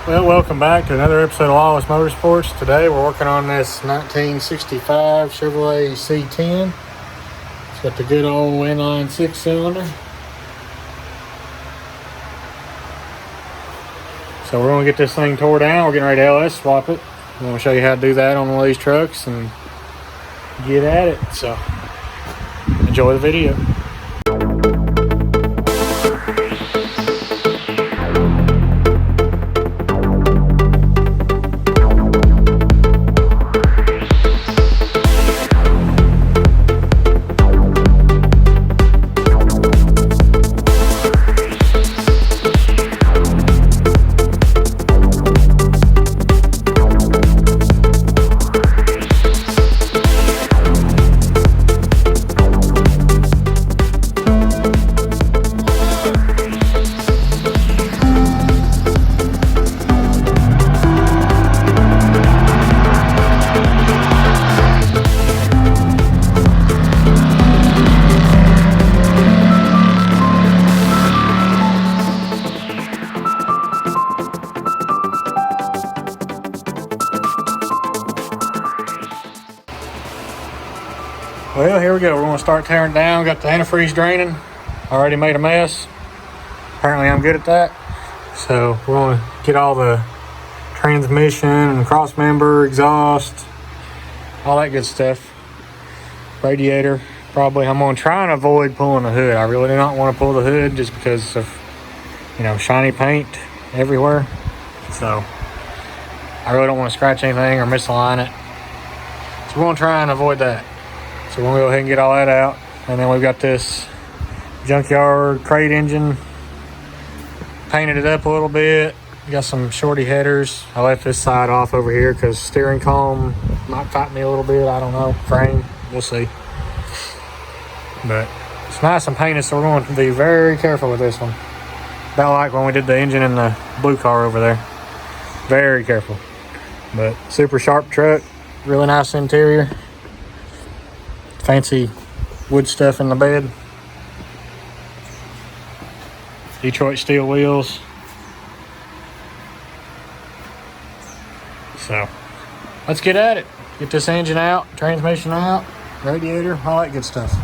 Well, welcome back to another episode of Lawless Motorsports. Today we're working on this 1965 Chevrolet C10. It's got the good old inline 6-cylinder. So we're going to get this thing tore down. We're getting ready to LS swap it. I'm going to show you how to do that on one of these trucks and get at it. So enjoy the video. Well, here we go. We're going to start tearing it down. Got the antifreeze draining. Already made a mess. Apparently I'm good at that. So we're going to get all the transmission and cross member, exhaust, all that good stuff. Radiator. Probably I'm going to try and avoid pulling the hood. I really do not want to pull the hood just because of, shiny paint everywhere. So I really don't want to scratch anything or misalign it. So we're going to try and avoid that. So we're going to go ahead and get all that out. And then we've got this junkyard crate engine. Painted it up a little bit. Got some shorty headers. I left this side off over here because steering column might fight me a little bit. I don't know. Frame. We'll see. But it's nice and painted, so we're going to be very careful with this one. About like when we did the engine in the blue car over there. Very careful. But super sharp truck. Really nice interior. Fancy wood stuff in the bed. Detroit steel wheels. So let's get at it. Get this engine out, transmission out, radiator, all that good stuff.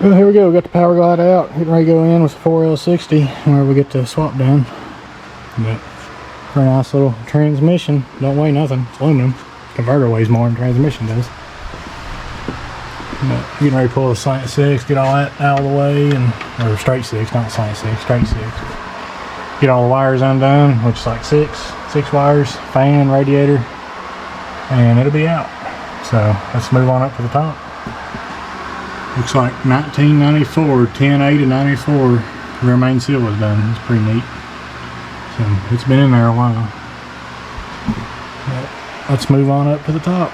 Well, here we go. We got the power glide out. Getting ready to go in with the 4L60 whenever we get the swap done. But very nice little transmission. Don't weigh nothing. It's aluminum. Converter weighs more than transmission does. But getting ready to pull the slant 6, get all that out of the way, or straight 6, not slant 6, straight 6. Get all the wires undone, which is like six wires, fan, radiator, and it'll be out. So let's move on up to the top. Looks like 1994, 10/8 of 94, rear main seal was done. It's pretty neat. So it's been in there a while. But let's move on up to the top.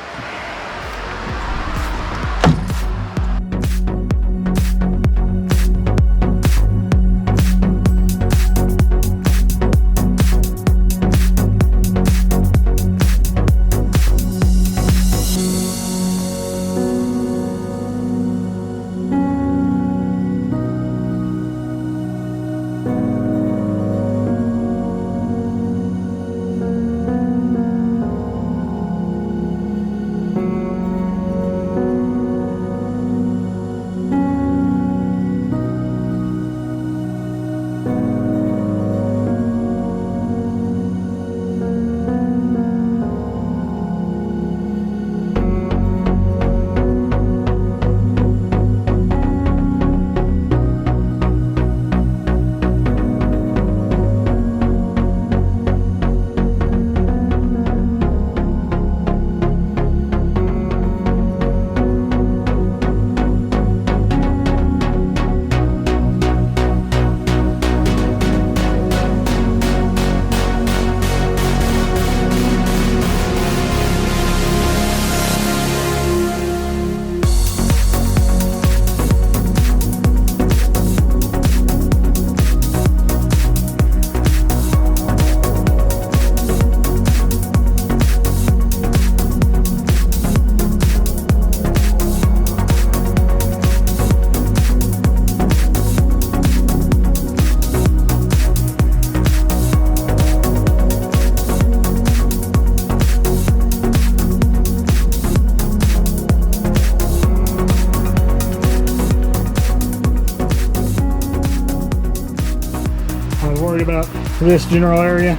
this general area,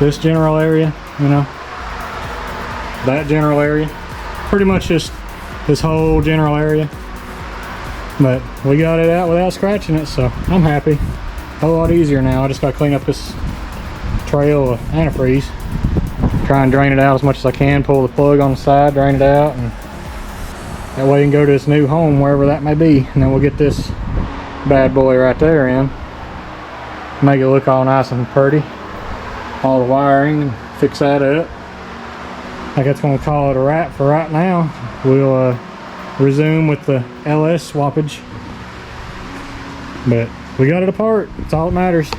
you know, that general area, pretty much just this whole general area. But we got it out without scratching it, so I'm happy. A whole lot easier now. I just got to clean up this trail of antifreeze, try and drain it out as much as I can, pull the plug on the side, drain it out, and that way you can go to this new home, wherever that may be. And then we'll get this bad boy right there in, make it look all nice and pretty, all the wiring, and fix that up. I think that's going to call it a wrap for right now. We'll resume with the LS swappage, but we got it apart. It's all that matters.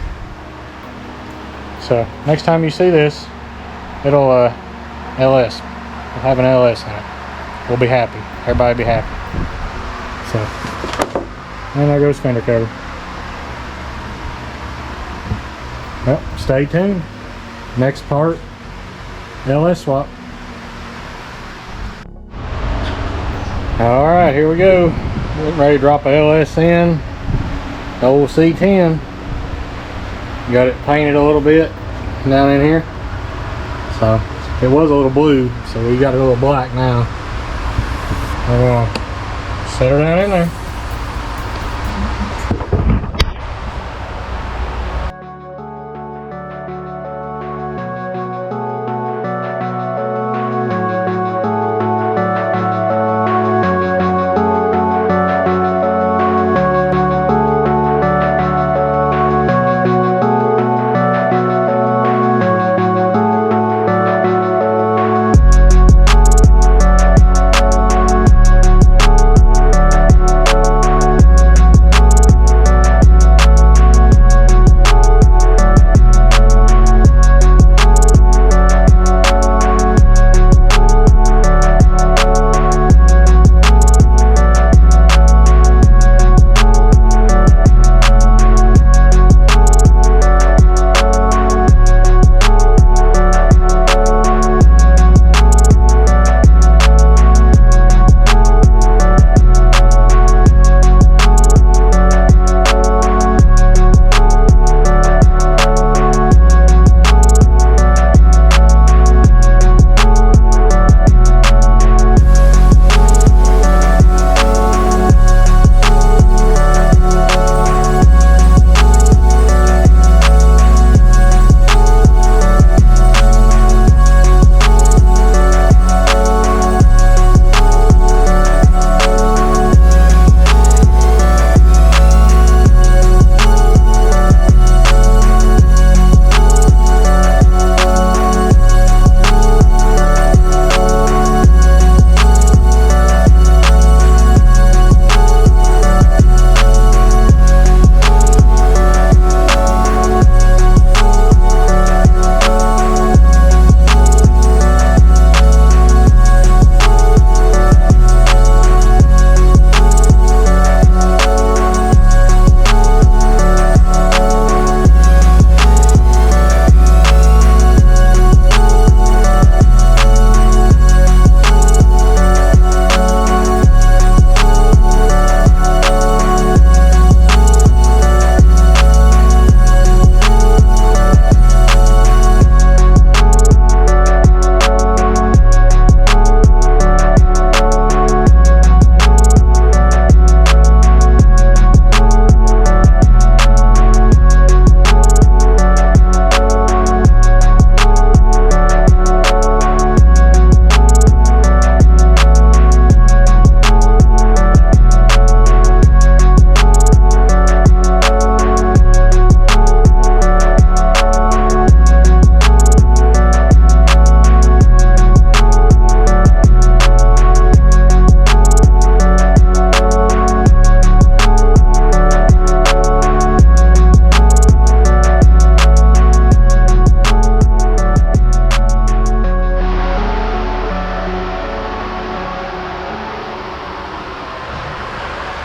So next time you see this, it'll LS. We'll have an LS in it. We'll be happy. Everybody be happy. So, and there goes fender cover. Well, stay tuned. Next part, LS swap. Alright, here we go. Getting ready to drop a LS in. The old C10. Got it painted a little bit down in here. So, it was a little blue, so we got it a little black now. We're gonna set her down in there.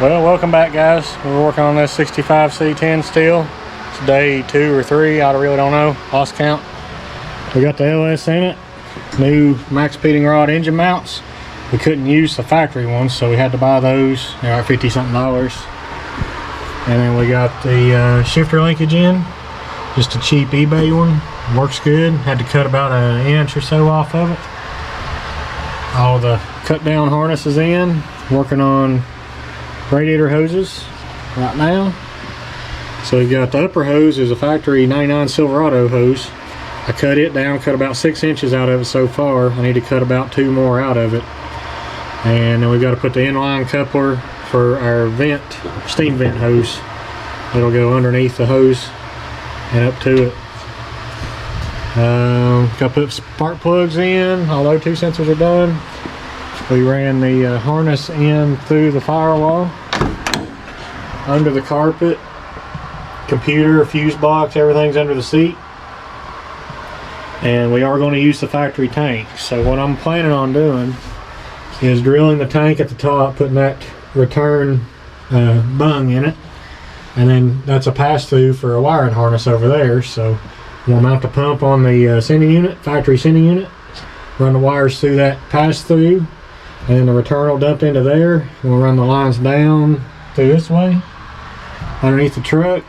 Well, welcome back, guys. We're working on this 65 C10 still. It's day 2 or 3, I really don't know, lost count. We got the LS in it, new max speeding rod engine mounts. We couldn't use the factory ones, so we had to buy those. They are $50 something. And then we got the shifter linkage in. just a cheap eBay one. Works good. Had to cut about an inch or so off of it. All the cut down harness is in. Working on radiator hoses right now. So we've got the upper hose is a factory 99 Silverado hose. I cut it down, cut about 6 inches out of it so far. I need to cut about 2 more out of it. And then we've got to put the inline coupler for our vent, steam vent hose. It'll go underneath the hose and up to it. Got to put spark plugs in, although 2 sensors are done. We ran the harness in through the firewall, under the carpet, computer, fuse box, everything's under the seat. And we are going to use the factory tank. So what I'm planning on doing is drilling the tank at the top, putting that return bung in it, and then that's a pass-through for a wiring harness over there. So we'll mount the pump on the sending unit, factory sending unit, run the wires through that pass-through, and then the return will dump into there. We'll run the lines down through this way underneath the truck,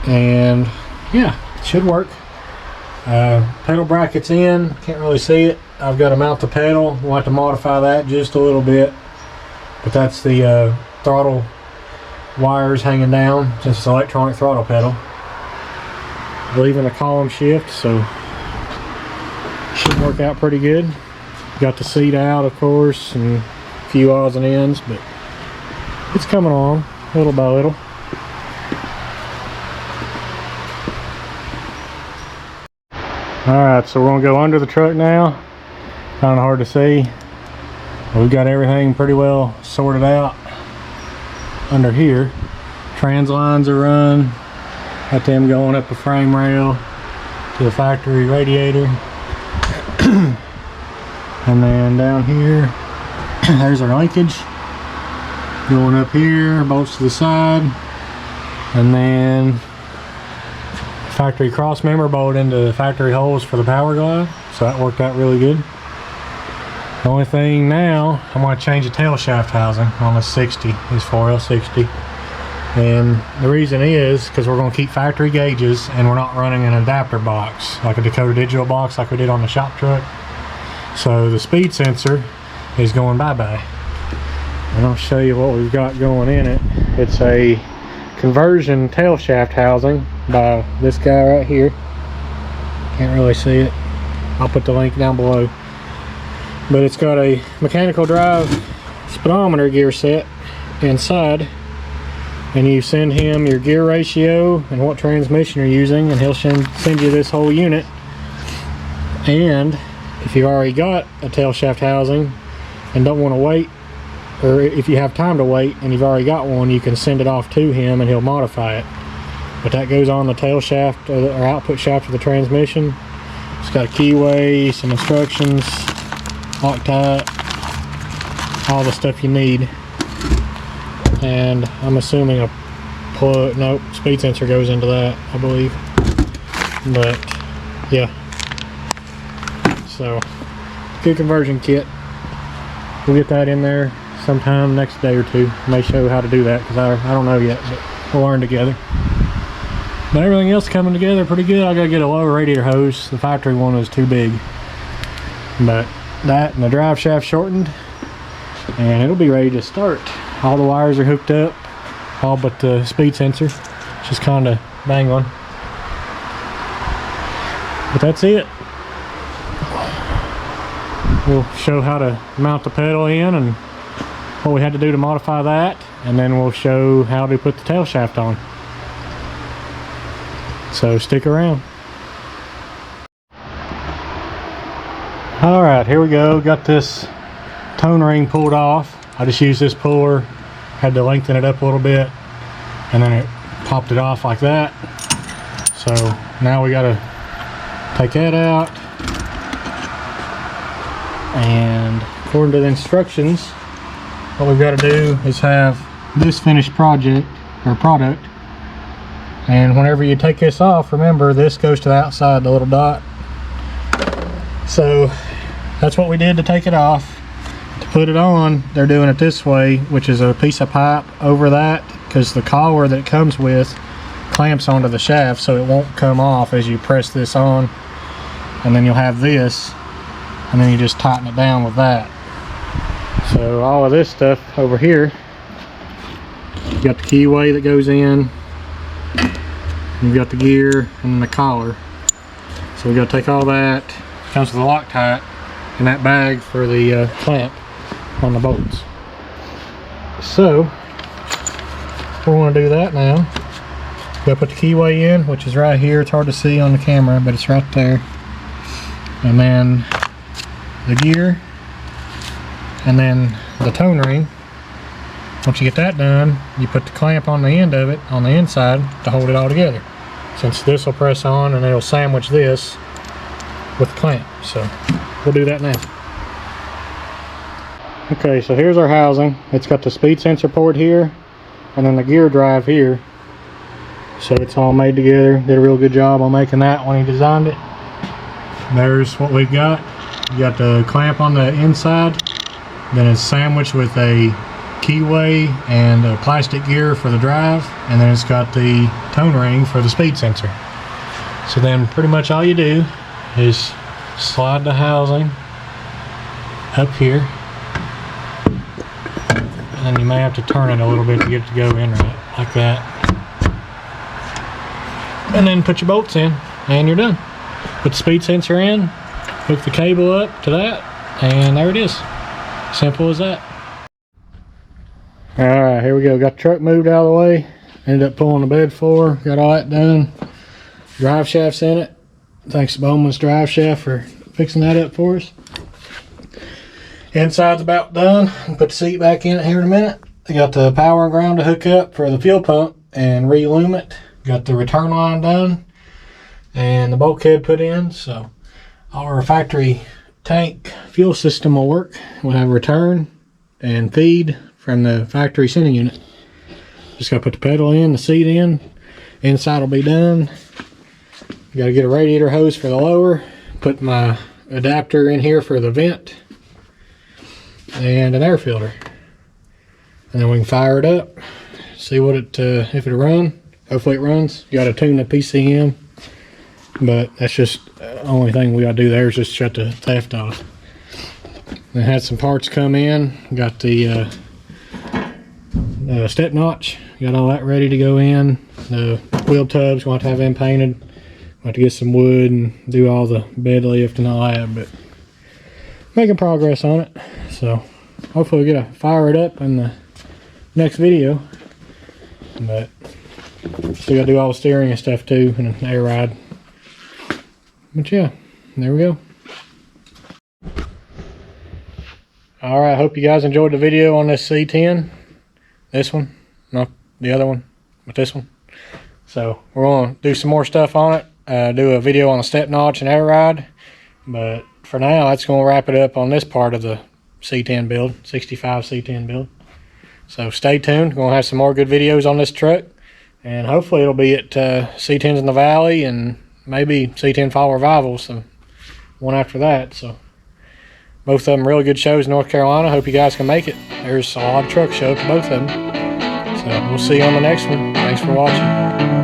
and yeah, it should work. Pedal brackets in, can't really see it. I've got to mount the pedal. We'll have to modify that just a little bit, but that's the throttle wires hanging down since it's an electronic throttle pedal. Leaving the column shift, so should work out pretty good. Got the seat out, of course, and a few odds and ends, but it's coming along little by little. Alright, so we're going to go under the truck now. Kind of hard to see. We've got everything pretty well sorted out under here. Trans lines are run. Got them going up the frame rail to the factory radiator. And then down here, there's our linkage. Going up here, bolts to the side. And then factory cross member bolted into the factory holes for the power glide, so that worked out really good. The only thing now, I'm going to change the tail shaft housing on the 60, this 4L60, and the reason is because we're going to keep factory gauges and we're not running an adapter box like a Dakota Digital box like we did on the shop truck. So the speed sensor is going bye-bye, and I'll show you what we've got going in it. It's a conversion tail shaft housing by this guy right here. Can't really see it. I'll put the link down below. But it's got a mechanical drive speedometer gear set inside, and you send him your gear ratio and what transmission you're using, and he'll send you this whole unit. And if you've already got a tail shaft housing and don't want to wait, or if you have time to wait and you've already got one, you can send it off to him and he'll modify it. But that goes on the tail shaft or output shaft of the transmission. It's got a keyway, some instructions, Loctite, all the stuff you need. And I'm assuming a plug, nope, speed sensor goes into that, I believe. But yeah, so good conversion kit. We'll get that in there sometime next day or two. May show how to do that because I don't know yet, but we'll learn together. But everything else coming together pretty good. I gotta get a lower radiator hose. The factory one was too big, but that and the drive shaft shortened, and it'll be ready to start. All the wires are hooked up, all but the speed sensor. It's just kind of dangling. But that's it. We'll show how to mount the pedal in and what we had to do to modify that, and then we'll show how to put the tail shaft on. So stick around. Alright, here we go. Got this tone ring pulled off. I just used this puller, had to lengthen it up a little bit, and then it popped it off like that. So now we gotta take that out, and according to the instructions, what we've got to do is have this finished product, and whenever you take this off, remember this goes to the outside, the little dot. So that's what we did to take it off. To put it on, they're doing it this way, which is a piece of pipe over that, because the collar that it comes with clamps onto the shaft so it won't come off as you press this on, and then you'll have this, and then you just tighten it down with that. So all of this stuff over here, you got the keyway that goes in, you've got the gear and the collar. So we got to take all that, comes with a Loctite, and that bag for the clamp on the bolts. So we're going to do that now. We got to put the keyway in, which is right here. It's hard to see on the camera, but it's right there. And then the gear, and then the tone ring. Once you get that done, you put the clamp on the end of it, on the inside, to hold it all together. Since this will press on and it'll sandwich this with the clamp. So we'll do that now. Okay, so here's our housing. It's got the speed sensor port here, and then the gear drive here. So it's all made together. Did a real good job on making that when he designed it. There's what we've got. You got the clamp on the inside, then it's sandwiched with a keyway and a plastic gear for the drive, and then it's got the tone ring for the speed sensor. So then pretty much all you do is slide the housing up here, and then you may have to turn it a little bit to get it to go in right, like that. And then put your bolts in, and you're done. Put the speed sensor in, hook the cable up to that, and there it is. Simple as that. Alright, here we go. Got the truck moved out of the way. Ended up pulling the bed floor. Got all that done. Drive shaft's in it. Thanks to Bowman's Drive Shaft for fixing that up for us. Inside's about done. I'll put the seat back in it here in a minute. I got the power and ground to hook up for the fuel pump and re-lume it. Got the return line done and the bulkhead put in. So our factory tank fuel system will work. We'll have return and feed from the factory sending unit. Just gotta put the pedal in, the seat in. Inside will be done. Gotta get a radiator hose for the lower. Put my adapter in here for the vent. And an air filter. And then we can fire it up. See what it, if it'll run. Hopefully it runs. You gotta tune the PCM. But that's just the only thing we gotta do there is just shut the theft off. I had some parts come in. Got the step notch. Got all that ready to go in. The wheel tubs, we'll have to have them painted. We'll have to get some wood and do all the bed lift and all that, but making progress on it. So hopefully we'll get to fire it up in the next video. But still gotta do all the steering and stuff too, and an air ride. But yeah, there we go. Alright, hope you guys enjoyed the video on this C10. This one, not the other one, but this one. So we're going to do some more stuff on it, do a video on the step notch and air ride. But for now, that's going to wrap it up on this part of the C10 build, 65 C10 build. So stay tuned. We're going to have some more good videos on this truck. And hopefully it'll be at C10s in the Valley and maybe C10 Fall Revival, so one after that. So both of them really good shows in North Carolina. Hope you guys can make it. There's a lot of truck show to both of them. So we'll see you on the next one. Thanks for watching.